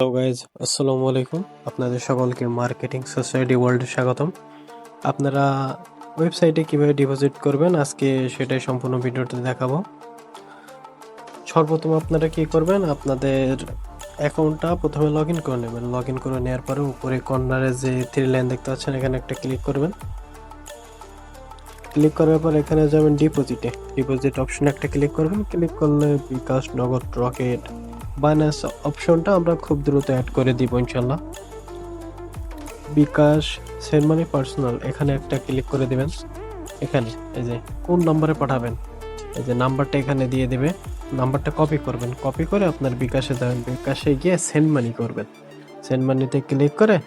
Hello guys, আসসালামু আলাইকুম। আপনাদের সকলকে মার্কেটিং সোসাইটি ওয়ার্ল্ডে স্বাগতম। আপনারা ওয়েবসাইটে কিভাবে ডিপোজিট করবেন আজকে সেটাই সম্পূর্ণ ভিডিওতে দেখাবো। সর্বপ্রথম আপনারা কি করবেন, আপনাদের অ্যাকাউন্টটা প্রথমে লগ ইন করে নেবেন। লগ ইন করে নেওয়ার পরে উপরে কর্নারে যে 3 লাইন দেখতে পাচ্ছেন এখানে একটা ক্লিক করবেন। ক্লিক করার পর এখানে যাবেন ডিপোজিট অপশনে একটা ক্লিক করবেন। ক্লিক করলে বিকাশ, নগদ, রকেট, বাইন্যান্স অপশনটা আমরা খুব দ্রুত অ্যাড করে দিব ইনশাল্লাহ। বিকাশ, সেন্ড মানি, পার্সোনাল এখানে একটা ক্লিক করে দিবেন। এখানে এই যে কোন নম্বরে পাঠাবেন এই যে নাম্বারটা এখানে দিয়ে দিবে। নাম্বারটা কপি করবেন, কপি করে আপনার বিকাশে যাবেন। বিকাশে গিয়ে সেন্ড মানি করবেন। সেন্ড মানিতে ক্লিক করে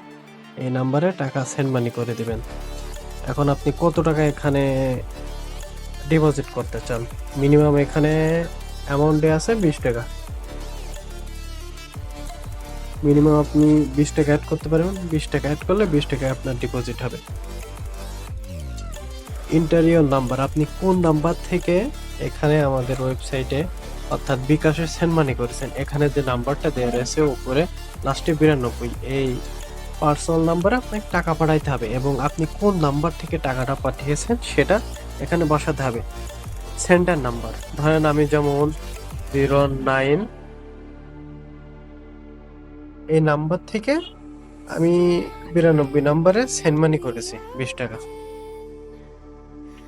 এই নাম্বারে টাকা সেন্ড মানি করে দিবেন। এখন আপনি কত টাকা এখানে ডিপোজিট করতে চান? মিনিমাম এখানে অ্যামাউন্টে আছে 20 টাকা। মিনিমাম আপনি 20 টাকা অ্যাড করতে পারবেন। 20 টাকা অ্যাড করলে 20 টাকা আপনার ডিপোজিট হবে। ইন্টারিয়র নাম্বার, আপনি কোন নাম্বার থেকে এখানে আমাদের ওয়েবসাইটে অর্থাৎ বিকাশের সেন্ড মানি করেছেন, এখানে যে নাম্বারটা দেওয়া রয়েছে উপরে লাস্টে 92, এই পার্সোনাল নাম্বারে আপনাকে টাকা পাঠাইতে হবে এবং আপনি কোন নাম্বার থেকে টাকাটা পাঠিয়েছেন সেটা এখানে বসাতে হবে। সেন্ডার নাম্বার ধরেন আমি যেমন 09 এই নাম্বার থেকে আমি 92 নাম্বারে সেন্ড মানি করেছি 20 টাকা।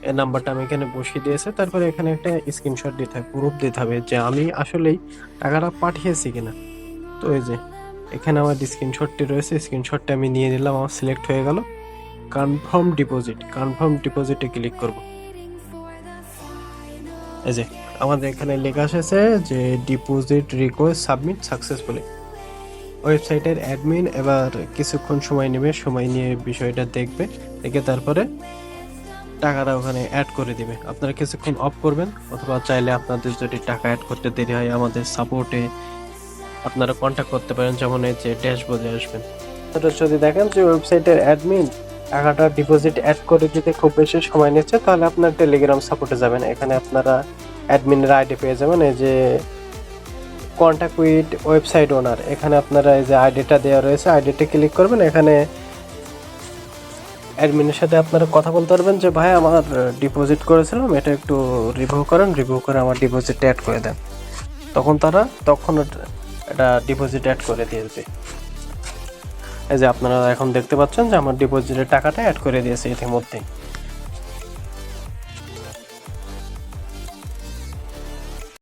এই নাম্বারটা আমি এখানে বসিয়ে দিয়েছি। তারপরে এখানে একটা স্ক্রিনশট দিতে হবে, প্রুফ দিতে হবে যে আমি আসলেই টাকাটা পাঠিয়েছি কিনা। তো এই যে এখানে আমার স্ক্রিনশটটি রয়েছে, স্ক্রিনশটটা আমি নিয়ে নিলাম, আমার সিলেক্ট হয়ে গেল। কনফার্ম ডিপোজিটে ক্লিক করব। এই যে আমাদের এখানে লেখা এসেছে যে ডিপোজিট রিকোয়েস্ট সাবমিট সাকসেসফুলি। ওয়েবসাইটের অ্যাডমিন এবার কিছুক্ষণ সময় নেবে, সময় নিয়ে বিষয়টা দেখবে, দেখে তারপরে টাকাটা ওখানে অ্যাড করে দিবে। আপনারা কিছুক্ষণ অফ করবেন, অথবা চাইলে আপনাদের যদি টাকা অ্যাড করতে দেরি হয় আমাদের সাপোর্টে আপনারা কন্ট্যাক্ট করতে পারেন, যেমন এই যে ড্যাশবোর্ডে আসবেন। যদি দেখেন যে ওয়েবসাইটের অ্যাডমিন টাকাটা ডিপোজিট অ্যাড করে দিতে খুব বেশি সময় নিচ্ছে, তাহলে আপনার টেলিগ্রাম সাপোর্টে যাবেন। এখানে আপনারা অ্যাডমিনের আইডি পেয়ে যাবেন, এই যে কন্ট্যাক্ট উইথ ওয়েবসাইট ওনার, এখানে আপনারা এই যে আইডিটা দেওয়া রয়েছে, আইডিটা ক্লিক করবেন। এখানে অ্যাডমিনের সাথে আপনারা কথা বলতে পারবেন যে ভাই আমার ডিপোজিট করেছিলাম, এটা একটু রিভিউ করেন, রিভিউ করে আমার ডিপোজিটটা অ্যাড করে দেন। তখন এটা ডিপোজিট অ্যাড করে দিয়ে দেবে। এই যে আপনারা এখন দেখতে পাচ্ছেন যে আমার ডিপোজিটের টাকাটা অ্যাড করে দিয়েছে ইতিমধ্যেই।